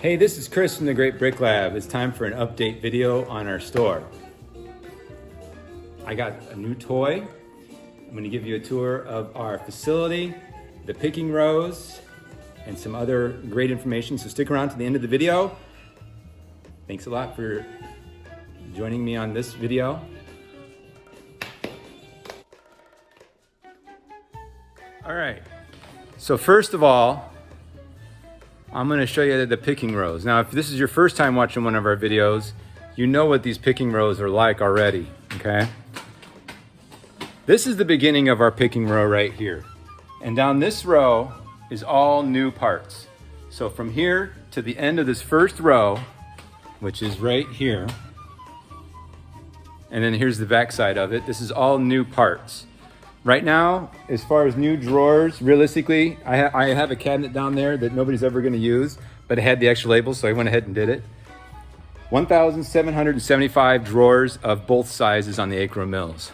Hey, this is Chris from the Great Brick Lab. It's time for an update video on our store. I got a new toy. I'm going to give you a tour of our facility, the picking rows, and some other great information. So stick around to the end of the video. Thanks a lot for joining me on this video. All right, so first of all, I'm going to show you the picking rows. Now, if this is your first time watching one of our videos, you know what these picking rows are like already, okay? This is the beginning of our picking row right here. And down this row is all new parts. So from here to the end of this first row, which is right here, and then here's the back side of it, this is all new parts. Right now, as far as new drawers, realistically, I have a cabinet down there that nobody's ever going to use, but it had the extra labels, so I went ahead and did it. 1,775 drawers of both sizes on the akro-mils.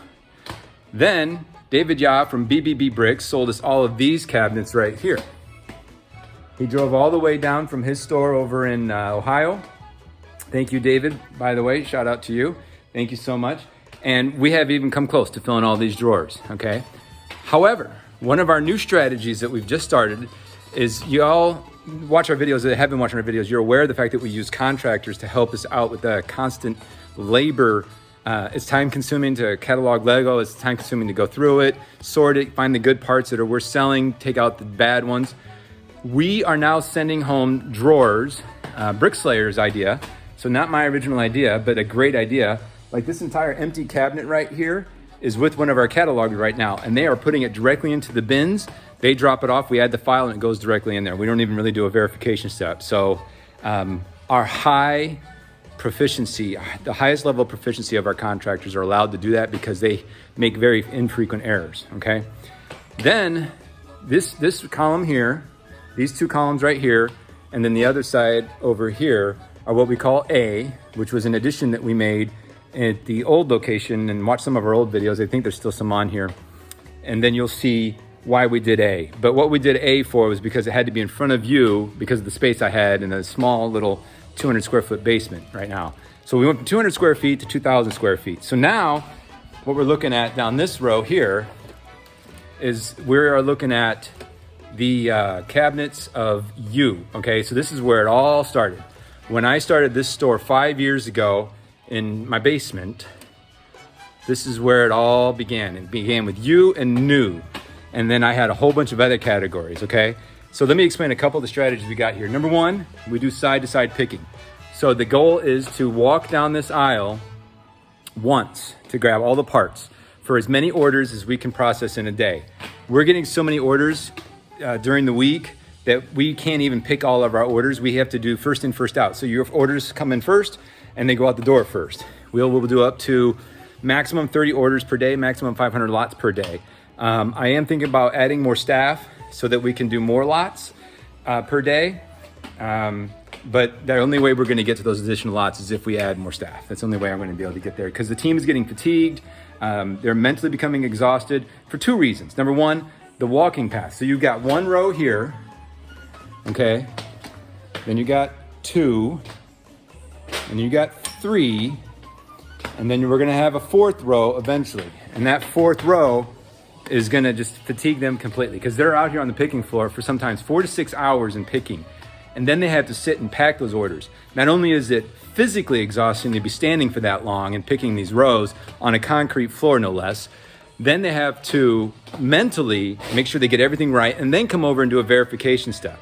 Then, David Ya from BBB Bricks sold us all of these cabinets right here. He drove all the way down from his store over in Ohio. Thank you, David, by the way, shout out to you. Thank you so much. And we have even come close to filling all these drawers, okay? However, one of our new strategies that we've just started is, you all watch our videos, that have been watching our videos, you're aware of the fact that we use contractors to help us out with the constant labor. It's time consuming to catalog Lego, it's time consuming to go through it, sort it, find the good parts that are worth selling, take out the bad ones. We are now sending home drawers, Brickslayer's idea, so not my original idea, but a great idea. Like this entire empty cabinet right here is with one of our catalogers right now, and they are putting it directly into the bins. They drop it off, we add the file, and it goes directly in there. We don't even really do a verification step. So our high proficiency, the highest level of proficiency of our contractors are allowed to do that because they make very infrequent errors, okay? Then this column here, these two columns right here, and then the other side over here are what we call A, which was an addition that we made at the old location, and watch some of our old videos. I think there's still some on here. And then you'll see why we did A. But what we did A for was because it had to be in front of you because of the space I had in a small little 200 square foot basement right now. So we went from 200 square feet to 2,000 square feet. So now what we're looking at down this row here is we are looking at the cabinets of you, okay? So this is where it all started. When I started this store 5 years ago, in my basement, this is where it all began. It began with you and new. And then I had a whole bunch of other categories, okay? So let me explain a couple of the strategies we got here. Number one, we do side-to-side picking. So the goal is to walk down this aisle once to grab all the parts for as many orders as we can process in a day. We're getting so many orders during the week that we can't even pick all of our orders. We have to do first in, first out. So your orders come in first, and they go out the door first. We'll do up to maximum 30 orders per day, maximum 500 lots per day. I am thinking about adding more staff so that we can do more lots per day. But the only way we're gonna get to those additional lots is if we add more staff. That's the only way I'm gonna be able to get there, because the team is getting fatigued. They're mentally becoming exhausted for two reasons. Number one, the walking path. So you've got one row here, okay? Then you got two, and you got three, and then we're gonna have a fourth row eventually. And that fourth row is gonna just fatigue them completely, because they're out here on the picking floor for sometimes 4 to 6 hours in picking. And then they have to sit and pack those orders. Not only is it physically exhausting to be standing for that long and picking these rows on a concrete floor, no less, then they have to mentally make sure they get everything right and then come over and do a verification step.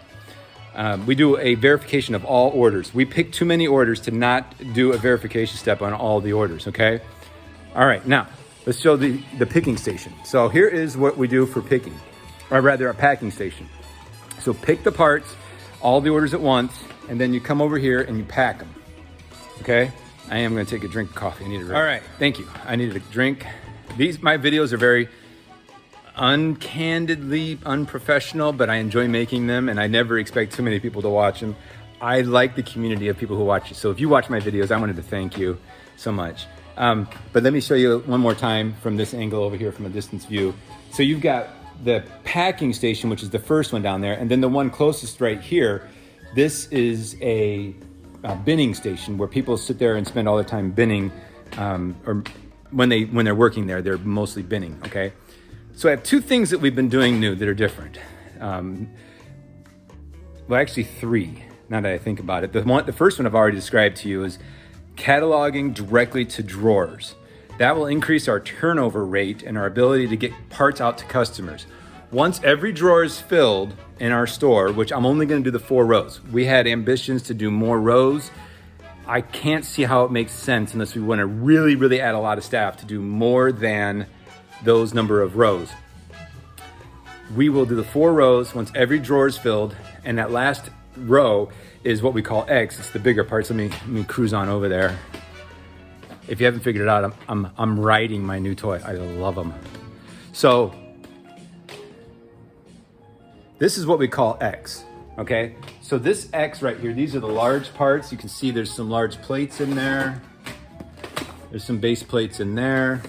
We do a verification of all orders. We pick too many orders to not do a verification step on all the orders, okay? All right, now, let's show the picking station. So here is what we do for picking, or rather a packing station. So pick the parts, all the orders at once, and then you come over here and you pack them, okay? I am gonna take a drink of coffee, I need a drink. All right, thank you, I needed a drink. My videos are very uncandidly unprofessional, but I enjoy making them, and I never expect too many people to watch them. I like the community of people who watch it. So if you watch my videos, I wanted to thank you so much. But let me show you one more time from this angle over here from a distance view. So you've got the packing station, which is the first one down there, and then the one closest right here This is a binning station where people sit there and spend all their time binning, or when they're working there, they're mostly binning, okay? So I have two things that we've been doing new that are different. Well, actually three, now that I think about it. The first one I've already described to you is cataloging directly to drawers. That will increase our turnover rate and our ability to get parts out to customers. Once every drawer is filled in our store, which I'm only gonna do the 4 rows. We had ambitions to do more rows. I can't see how it makes sense unless we wanna really, really add a lot of staff to do more than those number of rows. We will do the 4 rows once every drawer is filled, and that last row is what we call X. It's the bigger parts. Let me cruise on over there. If you haven't figured it out, I'm riding my new toy. I love them. So this is what we call X, okay? So this X right here, these are the large parts. You can see there's some large plates in there. There's some base plates in there.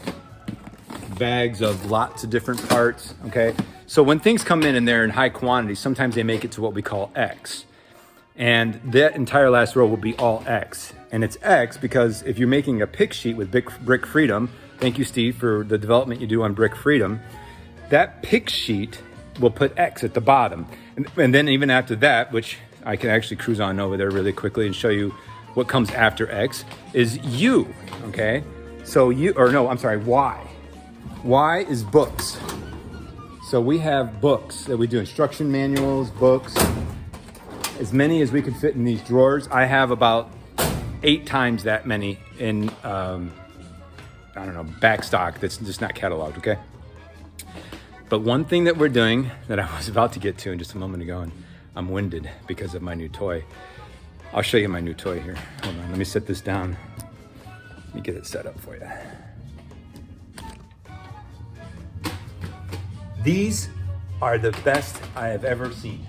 Bags of lots of different parts, okay? So when things come in and they're in high quantity, sometimes they make it to what we call X. And that entire last row will be all X. And it's X because if you're making a pick sheet with Brick Freedom, thank you, Steve, for the development you do on Brick Freedom, that pick sheet will put X at the bottom. And then even after that, which I can actually cruise on over there really quickly and show you what comes after X, is U, okay? So Y. Y is books. So we have books that we do, instruction manuals, books, as many as we can fit in these drawers. I have about 8 times that many in, back stock that's just not cataloged, okay? But one thing that we're doing that I was about to get to in just a moment ago, and I'm winded because of my new toy. I'll show you my new toy here. Hold on, let me set this down. Let me get it set up for you. These are the best I have ever seen.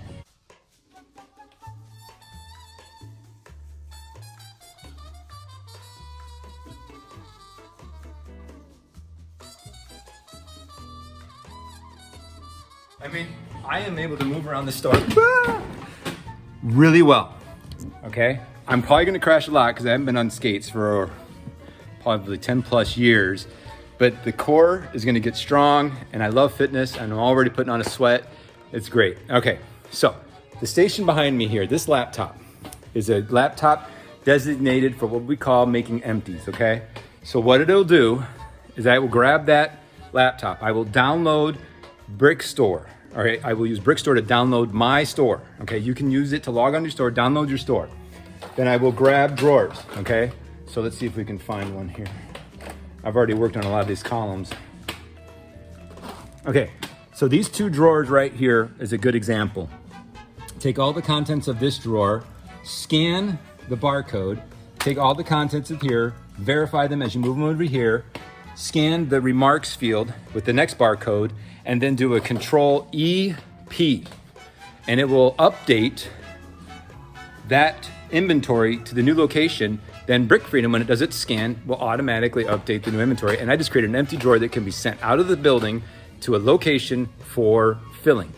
I mean, I am able to move around the store really well, okay? I'm probably gonna crash a lot because I haven't been on skates for probably 10 plus years, but the core is gonna get strong, and I love fitness, and I'm already putting on a sweat. It's great. Okay, so the station behind me here, this laptop is a laptop designated for what we call making empties, okay? So what it'll do is I will grab that laptop, I will download BrickStore. All right, I will use BrickStore to download my store. Okay, you can use it to log on your store, download your store. Then I will grab drawers, okay? So let's see if we can find one here. I've already worked on a lot of these columns. Okay, so these 2 drawers right here is a good example. Take all the contents of this drawer, scan the barcode, take all the contents of here, verify them as you move them over here, scan the remarks field with the next barcode, and then do a Control EP, and it will update that inventory to the new location. Then Brick Freedom, when it does its scan, will automatically update the new inventory. And I just created an empty drawer that can be sent out of the building to a location for filling.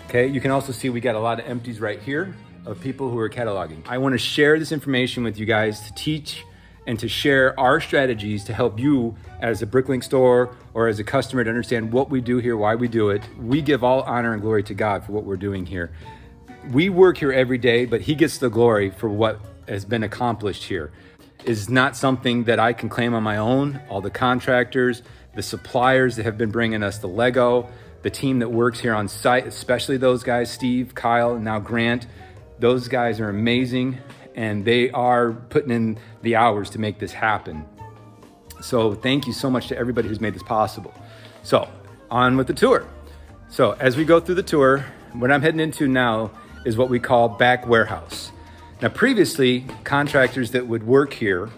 Okay, you can also see we got a lot of empties right here of people who are cataloging. I want to share this information with you guys to teach and to share our strategies to help you as a BrickLink store or as a customer to understand what we do here, why we do it. We give all honor and glory to God for what we're doing here. We work here every day, but He gets the glory for what has been accomplished here. Is not something that I can claim on my own. All the contractors, the suppliers that have been bringing us the Lego, the team that works here on site, especially those guys, Steve, Kyle, and now Grant, those guys are amazing, and they are putting in the hours to make this happen. So thank you so much to everybody who's made this possible. So on with the tour. So as we go through the tour, what I'm heading into now is what we call back warehouse. Now previously, contractors that would work here,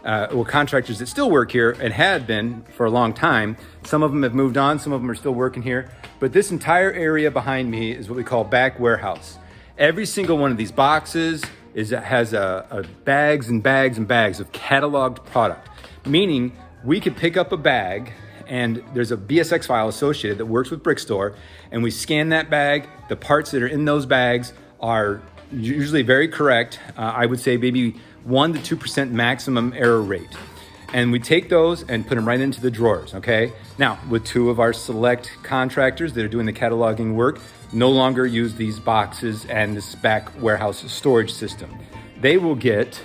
contractors that still work here and had been for a long time, some of them have moved on, some of them are still working here, but this entire area behind me is what we call back warehouse. Every single one of these boxes has bags and bags and bags of cataloged product, meaning we could pick up a bag and there's a BSX file associated that works with BrickStore, and we scan that bag. The parts that are in those bags are usually very correct. I would say maybe 1 to 2% maximum error rate. And we take those and put them right into the drawers, okay? Now, with 2 of our select contractors that are doing the cataloging work, no longer use these boxes and this back warehouse storage system. They will get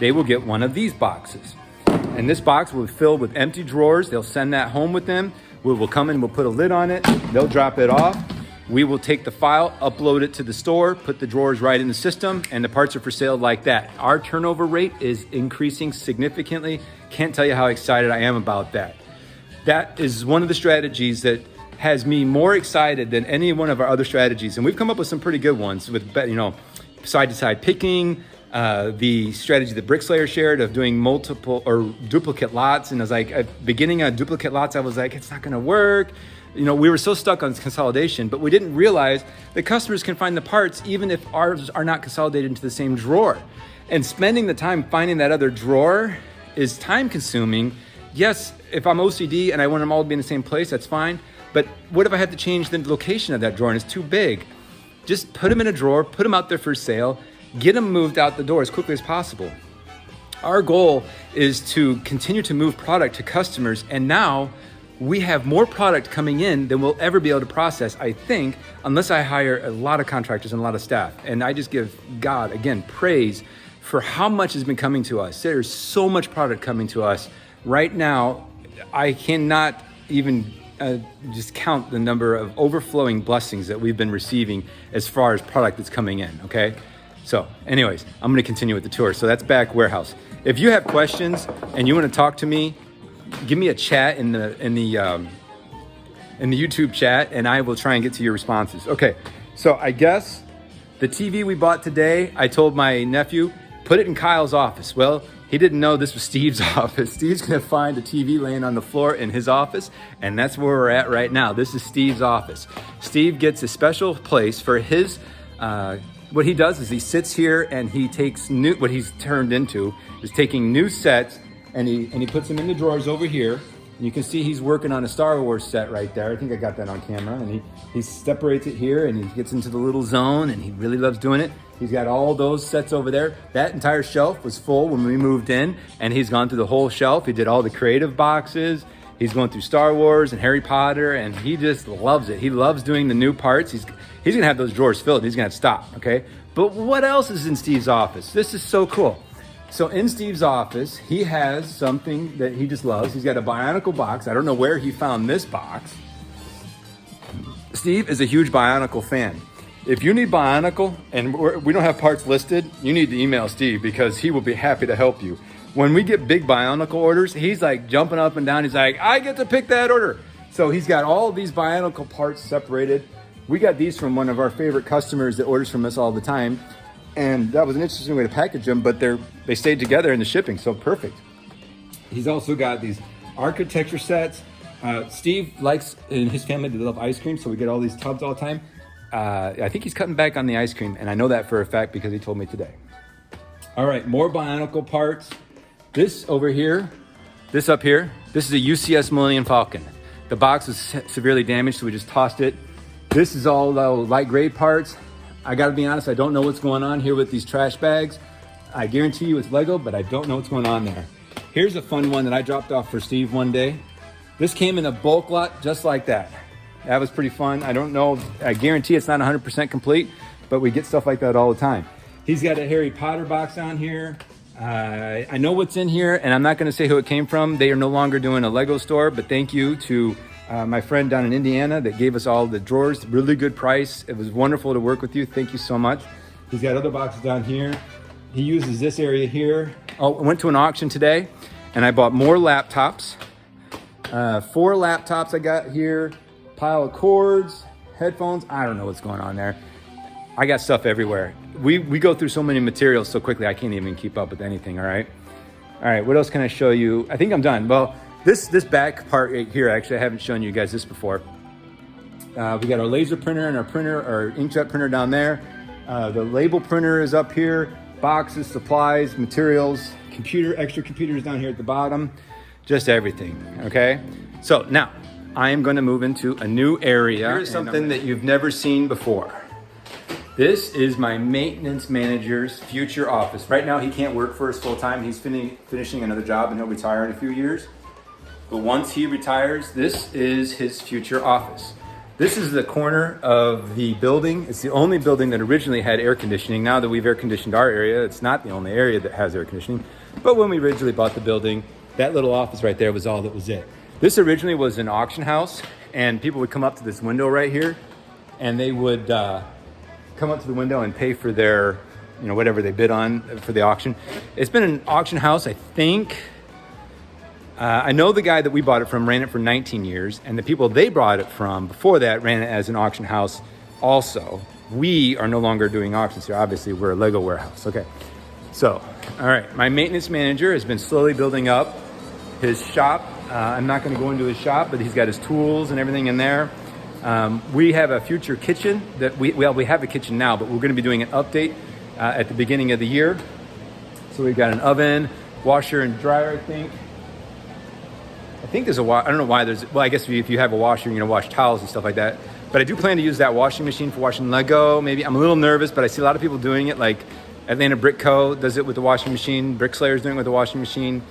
one of these boxes. And this box will fill with empty drawers. They'll send that home with them. We will come in, we'll put a lid on it. They'll drop it off. We will take the file, upload it to the store, put the drawers right in the system, and the parts are for sale like that. Our turnover rate is increasing significantly. Can't tell you how excited I am about that. That is one of the strategies that has me more excited than any one of our other strategies. And we've come up with some pretty good ones with, side-to-side picking, the strategy that BrickSlayer shared of doing multiple or duplicate lots. And I was like, at beginning of duplicate lots, I was like, it's not gonna work. We were so stuck on consolidation, but we didn't realize that customers can find the parts even if ours are not consolidated into the same drawer. And spending the time finding that other drawer is time consuming. Yes, if I'm OCD and I want them all to be in the same place, that's fine. But what if I have to change the location of that drawer and it's too big? Just put them in a drawer, put them out there for sale, get them moved out the door as quickly as possible. Our goal is to continue to move product to customers, and now we have more product coming in than we'll ever be able to process, I think, unless I hire a lot of contractors and a lot of staff. And I just give God, again, praise for how much has been coming to us. There's so much product coming to us. Right now, I cannot even just count the number of overflowing blessings that we've been receiving as far as product that's coming in, okay? So anyways, I'm gonna continue with the tour. So that's back warehouse. If you have questions and you wanna talk to me, give me a chat in the YouTube chat, and I will try and get to your responses. Okay, so I guess the TV we bought today, I told my nephew, put it in Kyle's office. Well, he didn't know this was Steve's office. Steve's gonna find a TV laying on the floor in his office, and that's where we're at right now. This is Steve's office. Steve gets a special place for his, what he does is he sits here and he takes what he's turned into is taking new sets, and he puts them in the drawers over here. And you can see he's working on a Star Wars set right there. I think I got that on camera. And he separates it here and he gets into the little zone, and he really loves doing it. He's got all those sets over there. That entire shelf was full when we moved in, and he's gone through the whole shelf. He did all the creative boxes. He's going through Star Wars and Harry Potter, and he just loves it. He loves doing the new parts. He's gonna have those drawers filled. He's gonna have to stop, okay? But what else is in Steve's office? This is so cool. So in Steve's office, he has something that he just loves. He's got a Bionicle box. I don't know where he found this box. Steve is a huge Bionicle fan. If you need Bionicle and we don't have parts listed, you need to email Steve because he will be happy to help you. When we get big Bionicle orders, he's like jumping up and down. He's like, I get to pick that order. So he's got all these Bionicle parts separated. We got these from one of our favorite customers that orders from us all the time. And that was an interesting way to package them, but they stayed together in the shipping, so perfect. He's also got these architecture sets. Steve likes, in his family, they love ice cream, so we get all these tubs all the time. I think he's cutting back on the ice cream, and I know that for a fact because he told me today. All right, more Bionicle parts. This over here, this up here, this is a UCS Millennium Falcon. The box was severely damaged, so we just tossed it. This is all light gray parts. I gotta be honest, I don't know what's going on here with these trash bags. I guarantee you it's Lego, but I don't know what's going on there. Here's a fun one that I dropped off for Steve one day. This came in a bulk lot just like that. That was pretty fun. I don't know, I guarantee it's not 100% complete, but we get stuff like that all the time. He's got a Harry Potter box on here. I know what's in here, and I'm not gonna say who it came from. They are no longer doing a Lego store, but thank you to my friend down in Indiana that gave us all the drawers, really good price. It was wonderful to work with you. Thank you so much. He's got other boxes down here. He uses this area here. Oh, I went to an auction today and I bought more laptops. 4 laptops I got here, pile of cords, headphones. I don't know what's going on there. I got stuff everywhere. We go through so many materials so quickly, I can't even keep up with anything, all right? All right, what else can I show you? I think I'm done. Well, this back part right here, actually, I haven't shown you guys this before. We got our laser printer and our inkjet printer down there. The label printer is up here. Boxes, supplies, materials, extra computers down here at the bottom. Just everything, okay? So now, I am gonna move into a new area. Here's something that you've never seen before. This is my maintenance manager's future office. Right now he can't work for us full time. He's finishing another job and he'll retire in a few years. But once he retires, this is his future office. This is the corner of the building. It's the only building that originally had air conditioning. Now that we've air conditioned our area, it's not the only area that has air conditioning. But when we originally bought the building, that little office right there was all that was it. This originally was an auction house, and people would come up to this window right here, and they would come up to the window and pay for their, whatever they bid on for the auction. It's been an auction house, I think. I know the guy that we bought it from ran it for 19 years, and the people they bought it from before that ran it as an auction house also. We are no longer doing auctions here. Obviously, we're a Lego warehouse. Okay, so, all right. My maintenance manager has been slowly building up his shop. I'm not going to go into his shop, but he's got his tools and everything in there. We have a future kitchen that we have a kitchen now, but we're going to be doing an update at the beginning of the year. So we've got an oven, washer and dryer, I think there's I don't know why I guess if you have a washer, you're gonna wash towels and stuff like that. But I do plan to use that washing machine for washing Lego. Maybe I'm a little nervous, but I see a lot of people doing it. Like Atlanta Brick Co. does it with the washing machine. Brickslayer's doing it with the washing machine.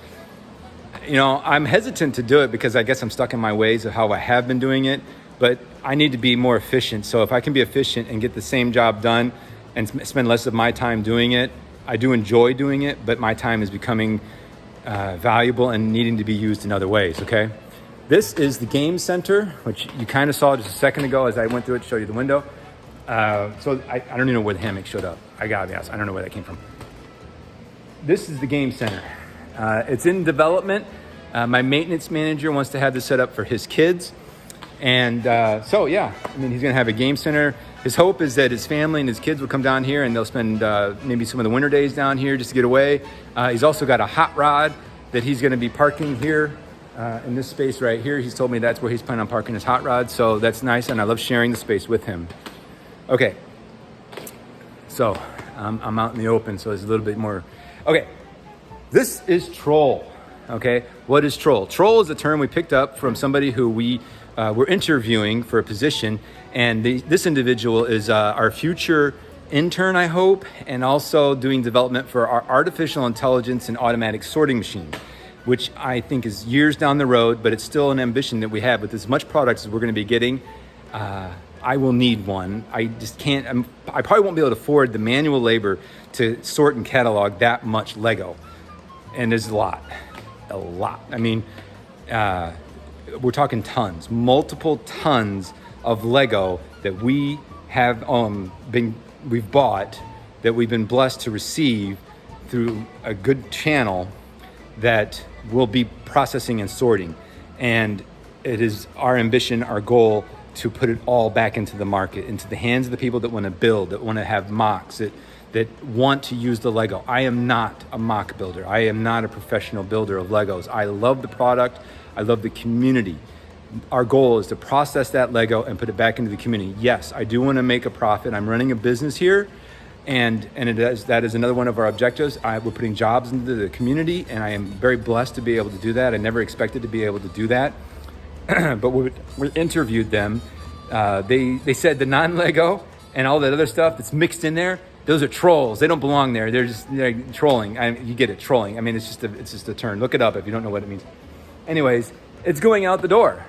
I'm hesitant to do it because I guess I'm stuck in my ways of how I have been doing it. But I need to be more efficient. So if I can be efficient and get the same job done and spend less of my time doing it, I do enjoy doing it, but my time is becoming valuable and needing to be used in other ways, okay? This is the game center, which you kind of saw just a second ago as I went through it to show you the window. So I don't even know where the hammock showed up. I gotta be honest, I don't know where that came from. This is the game center. It's in development. My maintenance manager wants to have this set up for his kids. And so, yeah, he's gonna have a game center. His hope is that his family and his kids will come down here and they'll spend maybe some of the winter days down here just to get away. He's also got a hot rod that he's going to be parking here in this space right here. He's told me that's where he's planning on parking his hot rod. So that's nice, and I love sharing the space with him. Okay, so I'm out in the open, so there's a little bit more. Okay, this is troll. Okay, what is troll? Troll is a term we picked up from somebody who we were interviewing for a position, and this individual is our future intern, I hope, and also doing development for our artificial intelligence and automatic sorting machine, which I think is years down the road, but it's still an ambition that we have. With as much products as we're going to be getting, I will need one. I just can't, I probably won't be able to afford the manual labor to sort and catalog that much Lego. And there's a lot. We're talking tons, multiple tons of Lego that we have we've bought, that we've been blessed to receive through a good channel that will be processing and sorting. And it is our ambition, our goal, to put it all back into the market, into the hands of the people that want to build, that want to have mocks, that want to use the Lego. I am not a mock builder. I am not a professional builder of Legos. I love the product. I love the community. Our goal is to process that Lego and put it back into the community. Yes, I do want to make a profit. I'm running a business here, and that is another one of our objectives. We're putting jobs into the community, and I am very blessed to be able to do that. I never expected to be able to do that. But we interviewed them. They said the non-Lego and all that other stuff that's mixed in there, those are trolls. They don't belong there. They're trolling. You get it, trolling. It's just a term. Look it up if you don't know what it means. Anyways, it's going out the door.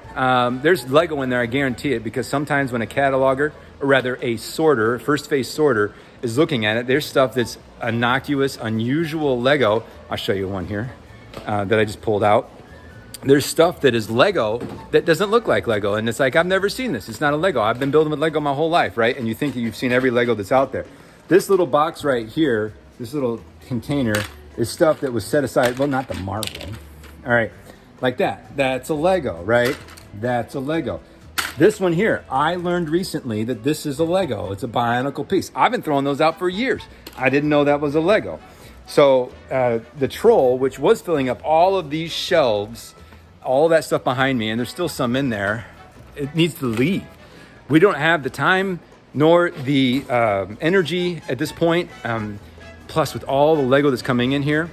There's Lego in there, I guarantee it, because sometimes when a cataloger, or rather a sorter, first phase sorter, is looking at it, there's stuff that's innocuous, unusual Lego. I'll show you one here that I just pulled out. There's stuff that is Lego that doesn't look like Lego. And it's like, I've never seen this. It's not a Lego. I've been building with Lego my whole life, right? And you think that you've seen every Lego that's out there. This little box right here, this little container, is stuff that was set aside. Well, not the marble. All right, like that. That's a Lego, right? That's a Lego. This one here, I learned recently that this is a Lego. It's a Bionicle piece. I've been throwing those out for years. I didn't know that was a Lego. So the troll, which was filling up all of these shelves, all that stuff behind me, and there's still some in there, it needs to leave. We don't have the time nor the energy at this point. Plus, with all the Lego that's coming in here,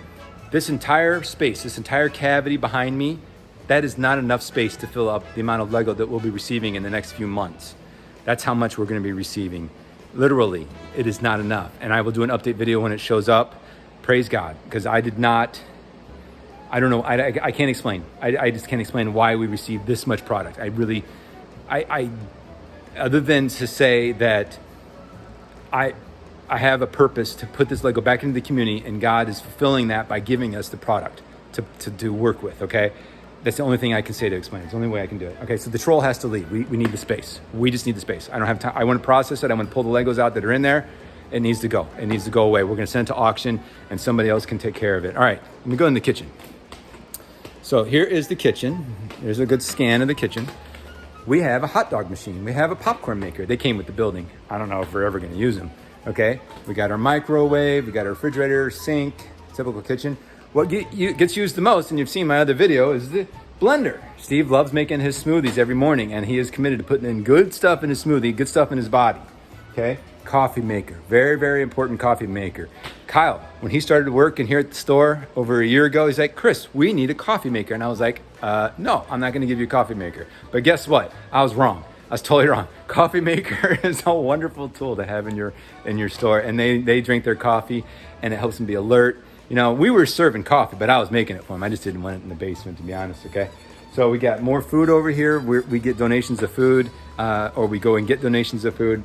this entire space, this entire cavity behind me, that is not enough space to fill up the amount of Lego that we'll be receiving in the next few months. That's how much we're going to be receiving. Literally, it is not enough. And I will do an update video when it shows up. Praise God, because I don't know, I can't explain. I just can't explain why we received this much product. I other than to say that I have a purpose to put this Lego back into the community, and God is fulfilling that by giving us the product to work with, okay? That's the only thing I can say to explain. It's the only way I can do it. Okay, so the troll has to leave. We need the space. We just need the space. I don't have time. I want to process it. I want to pull the Legos out that are in there. It needs to go. It needs to go away. We're going to send it to auction, and somebody else can take care of it. All right, let me go in the kitchen. So here is the kitchen. There's a good scan of the kitchen. We have a hot dog machine. We have a popcorn maker. They came with the building. I don't know if we're ever going to use them. Okay, we got our microwave. We got our refrigerator, sink, typical kitchen. What gets used the most, and you've seen my other video, is the blender. Steve loves making his smoothies every morning, and he is committed to putting in good stuff in his smoothie, good stuff in his body. Okay, coffee maker, very, very important coffee maker. Kyle, when he started working here at the store over a year ago, he's like, Chris, we need a coffee maker. And I was like, no, I'm not going to give you a coffee maker. But guess what? I was wrong. I was totally wrong. Coffee maker is a wonderful tool to have in your store, and they drink their coffee, and it helps them be alert. You know, we were serving coffee, but I was making it for them. I just didn't want it in the basement, to be honest, okay? So we got more food over here. We get donations of food, or we go and get donations of food,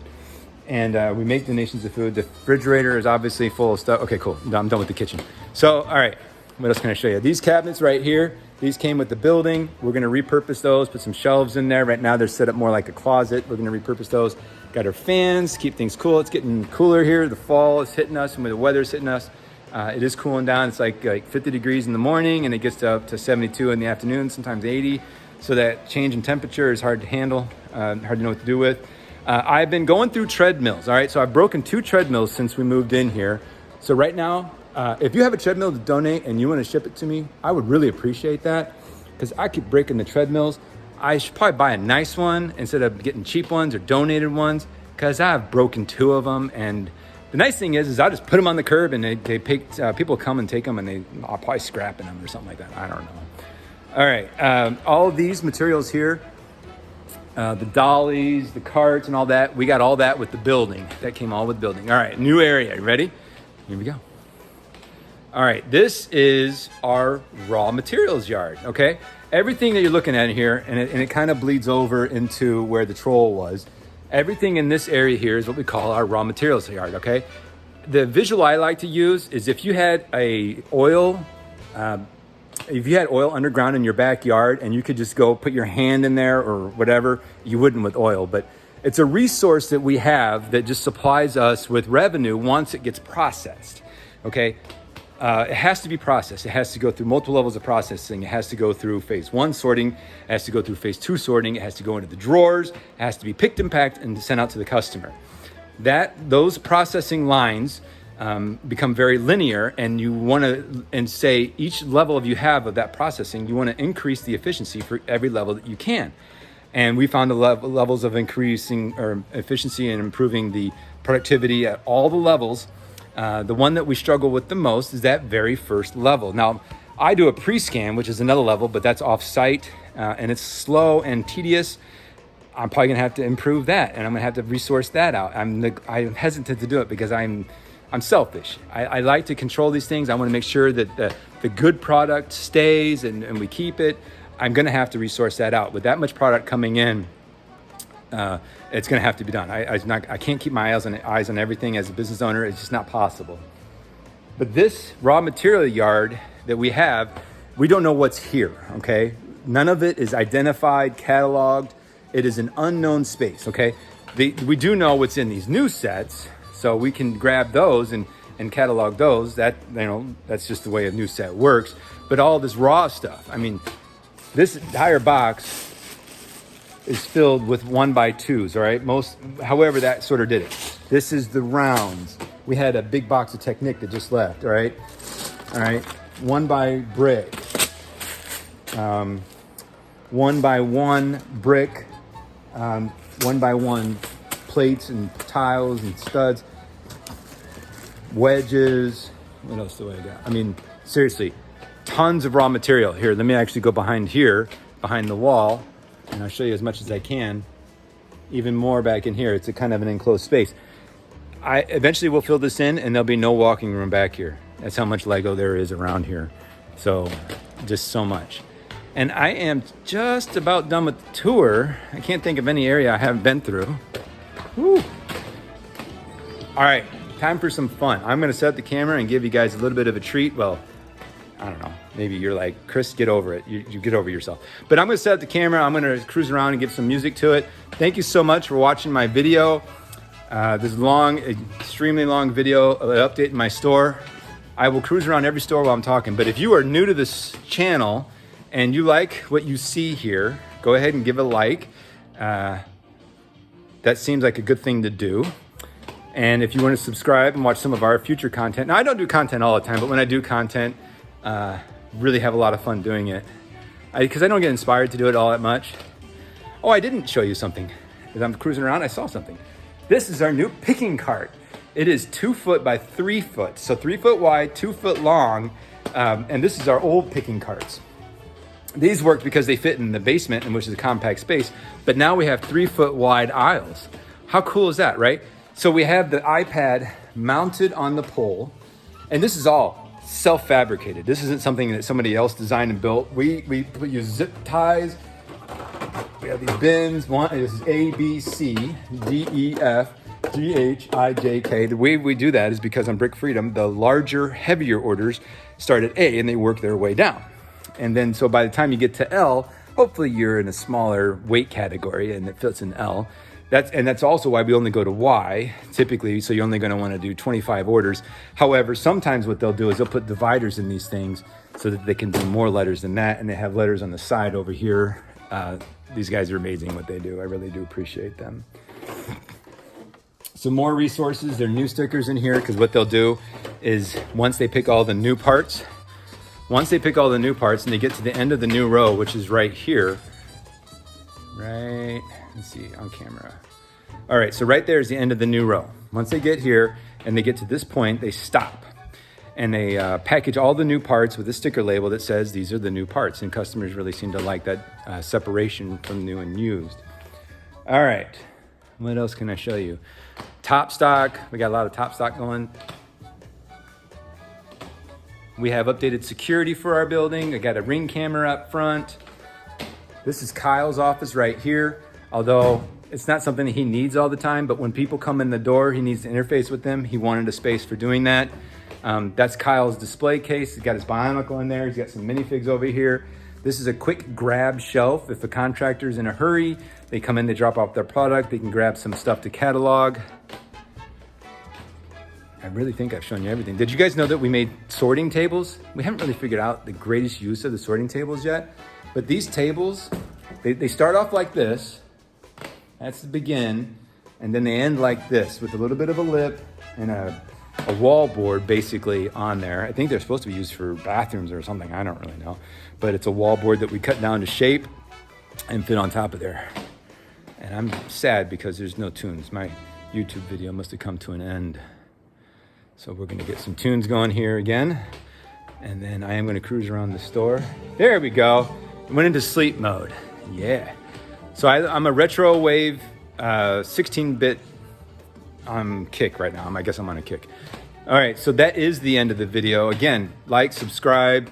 and we make donations of food. The refrigerator is obviously full of stuff. Okay, cool. I'm done with the kitchen. So, all right, what else can I show you? These cabinets right here, these came with the building. We're gonna repurpose those, put some shelves in there. Right now they're set up more like a closet. We're gonna repurpose those. Got our fans, keep things cool. It's getting cooler here. The fall is hitting us, and the weather's hitting us. It is cooling down. It's like 50 degrees in the morning, and it gets up to 72 in the afternoon, sometimes 80. So that change in temperature is hard to handle, hard to know what to do with. I've been going through treadmills, all right? So I've broken 2 treadmills since we moved in here. So right now, if you have a treadmill to donate and you want to ship it to me, I would really appreciate that, because I keep breaking the treadmills. I should probably buy a nice one instead of getting cheap ones or donated ones, because I've broken 2 of them. And the nice thing is I just put them on the curb, and people come and take them, and I'll probably scrapping them or something like that. I don't know. All right, all of these materials here, the dollies, the carts, and all that, we got all that with the building. That came all with the building. All right, new area. You ready? Here we go. All right, this is our raw materials yard, okay? Everything that you're looking at here, and it kind of bleeds over into where the troll was. Everything in this area here is what we call our raw materials yard, okay? The visual I like to use is if you had oil underground in your backyard, and you could just go put your hand in there or whatever, you wouldn't with oil, but it's a resource that we have that just supplies us with revenue once it gets processed, okay? It has to be processed. It has to go through multiple levels of processing. It has to go through phase 1 sorting. It has to go through phase 2 sorting. It has to go into the drawers. It has to be picked and packed and sent out to the customer. Those processing lines become very linear, and you want to, and say each level you have of that processing, you want to increase the efficiency for every level that you can. And we found the levels of increasing or efficiency and improving the productivity at all the levels. The one that we struggle with the most is that very first level. Now, I do a pre-scan, which is another level, but that's off-site, and it's slow and tedious. I'm probably gonna have to improve that, and I'm gonna have to resource that out. I'm hesitant to do it because I'm selfish. I like to control these things. I want to make sure that the good product stays and we keep it. I'm gonna have to resource that out. With that much product coming in, it's going to have to be done. I can't keep my eyes on everything as a business owner. It's just not possible. But this raw material yard that we have, we don't know what's here, okay? None of it is identified, cataloged. It is an unknown space, okay? We do know what's in these new sets, so we can grab those and catalog those. That's just the way a new set works. But all this raw stuff, I mean, this entire box is filled with 1x2s, all right? However that sort of did it. This is the rounds. We had a big box of Technic that just left, all right? All right, 1x brick, 1x1 brick, 1x1 plates and tiles and studs, wedges. What else do I got? I mean, seriously, tons of raw material. Here, let me actually go behind the wall, and I'll show you as much as I can. Even more back in here. It's a kind of an enclosed space. I eventually will fill this in and there'll be no walking room back here. That's how much Lego there is around here. So just so much. And I am just about done with the tour. I can't think of any area I haven't been through. Woo. All right, time for some fun. I'm gonna set up the camera and give you guys a little bit of a treat. Well, I don't know, maybe you're like, Chris, get over it. You get over yourself. But I'm gonna set up the camera. I'm gonna cruise around and give some music to it. Thank you so much for watching my video. This long, extremely long video of an update in my store. I will cruise around every store while I'm talking. But if you are new to this channel and you like what you see here, go ahead and give a like. That seems like a good thing to do. And if you want to subscribe and watch some of our future content. Now, I don't do content all the time, but when I do content, really have a lot of fun doing it. Because I don't get inspired to do it all that much. Oh, I didn't show you something. As I'm cruising around, I saw something. This is our new picking cart. It is 2 foot by 3 foot. So 3 foot wide, 2 foot long. And this is our old picking carts. These worked because they fit in the basement, which is a compact space. But now we have 3 foot wide aisles. How cool is that, right? So we have the iPad mounted on the pole. And this is all self-fabricated. This isn't something that somebody else designed and built. We use zip ties. We have these bins. This is A, B, C, D, E, F, G, H, I, J, K. The way we do that is because on Brick Freedom, the larger, heavier orders start at A and they work their way down. And then so by the time you get to L, hopefully you're in a smaller weight category and it fits in L. That's also why we only go to Y, typically, so you're only gonna wanna do 25 orders. However, sometimes what they'll do is they'll put dividers in these things so that they can do more letters than that, and they have letters on the side over here. These guys are amazing what they do. I really do appreciate them. Some more resources, there are new stickers in here, because what they'll do is once they pick all the new parts and they get to the end of the new row, which is right here, right, let's see, on camera. All right, so right there is the end of the new row. Once they get here and they get to this point, they stop. And they package all the new parts with a sticker label that says these are the new parts. And customers really seem to like that separation from new and used. All right, what else can I show you? Top stock, we got a lot of top stock going. We have updated security for our building. I got a ring camera up front. This is Kyle's office right here. Although it's not something that he needs all the time, but when people come in the door, he needs to interface with them. He wanted a space for doing that. That's Kyle's display case. He's got his Bionicle in there. He's got some minifigs over here. This is a quick grab shelf. If a contractor's in a hurry, they come in, they drop off their product, they can grab some stuff to catalog. I really think I've shown you everything. Did you guys know that we made sorting tables? We haven't really figured out the greatest use of the sorting tables yet, but these tables, they start off like this. That's the begin, and then they end like this with a little bit of a lip and a wall board basically on there. I think they're supposed to be used for bathrooms or something. I don't really know. But it's a wall board that we cut down to shape and fit on top of there. And I'm sad because there's no tunes. My YouTube video must have come to an end. So we're gonna get some tunes going here again. And then I am gonna cruise around the store. There we go. Went into sleep mode. Yeah. So I'm a retro wave 16-bit kick right now. I guess I'm on a kick. All right, so that is the end of the video. Again, like, subscribe,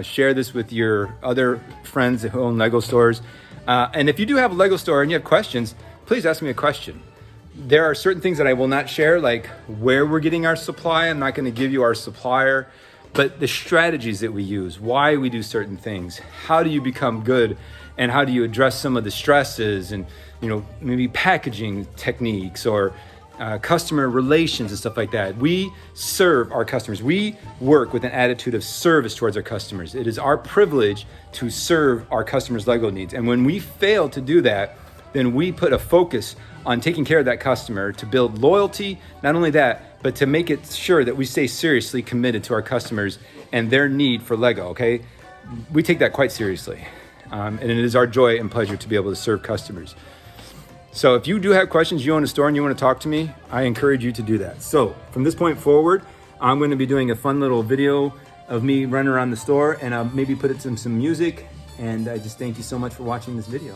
share this with your other friends who own Lego stores. And if you do have a Lego store and you have questions, please ask me a question. There are certain things that I will not share, like where we're getting our supply. I'm not going to give you our supplier, but the strategies that we use, why we do certain things, how do you become good, and how do you address some of the stresses, and maybe packaging techniques or customer relations and stuff like that. We serve our customers. We work with an attitude of service towards our customers. It is our privilege to serve our customers' Lego needs. And when we fail to do that, then we put a focus on taking care of that customer to build loyalty. Not only that, but to make it sure that we stay seriously committed to our customers and their need for Lego, okay? We take that quite seriously. And it is our joy and pleasure to be able to serve customers. So if you do have questions, you own a store and you want to talk to me, I encourage you to do that. So from this point forward, I'm going to be doing a fun little video of me running around the store, and I'll maybe put it in some music. And I just thank you so much for watching this video.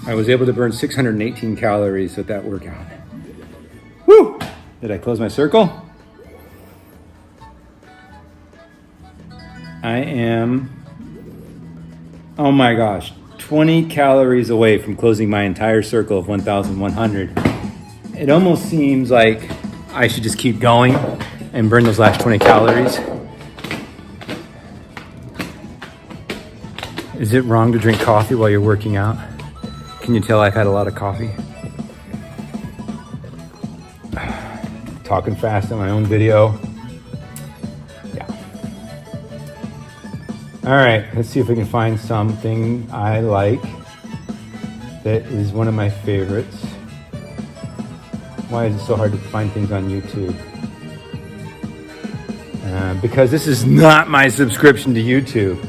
I was able to burn 618 calories with that workout. Woo! Did I close my circle? I am, oh my gosh, 20 calories away from closing my entire circle of 1,100. It almost seems like I should just keep going and burn those last 20 calories. Is it wrong to drink coffee while you're working out? Can you tell I've had a lot of coffee? Talking fast on my own video. Yeah. All right, let's see if we can find something I like that is one of my favorites. Why is it so hard to find things on YouTube? Because this is not my subscription to YouTube.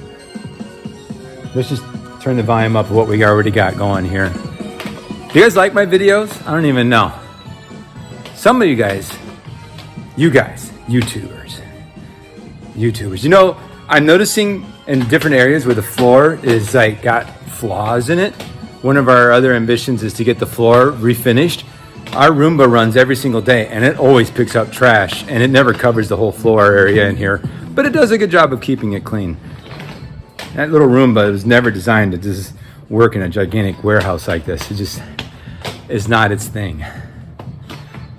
Let's just turn the volume up of what we already got going here. Do you guys like my videos? I don't even know. Some of you guys, YouTubers. You know, I'm noticing in different areas where the floor is like got flaws in it. One of our other ambitions is to get the floor refinished. Our Roomba runs every single day and it always picks up trash and it never covers the whole floor area in here, but it does a good job of keeping it clean. That little Roomba was never designed to just work in a gigantic warehouse like this. It just is not its thing.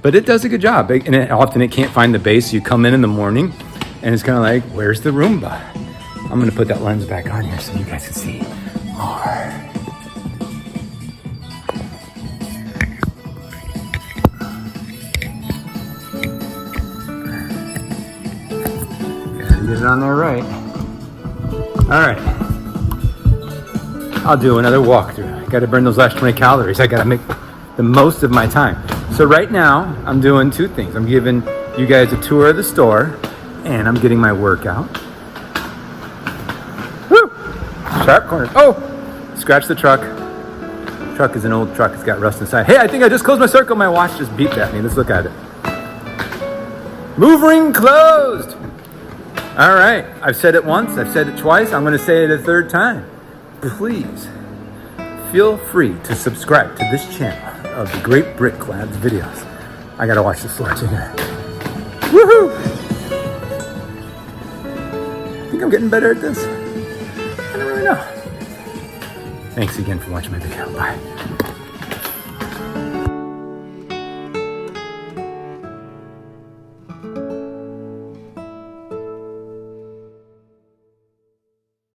But it does a good job. And often it can't find the base. You come in the morning and it's kind of like, where's the Roomba? I'm going to put that lens back on here so you guys can see more. Get it on there right. All right, I'll do another walkthrough. I gotta burn those last 20 calories. I gotta make the most of my time. So right now, I'm doing two things. I'm giving you guys a tour of the store and I'm getting my workout. Woo! Sharp corners. Oh! Scratch the truck. Truck is an old truck. It's got rust inside. Hey, I think I just closed my circle. My watch just beeped at me. Let's look at it. Move ring closed! All right, I've said it once, I've said it twice, I'm gonna say it a third time. Please, feel free to subscribe to this channel of the Great Brick Labs videos. I gotta watch the floor too. Woohoo! Think I'm getting better at this? I don't really know. Thanks again for watching my video, bye.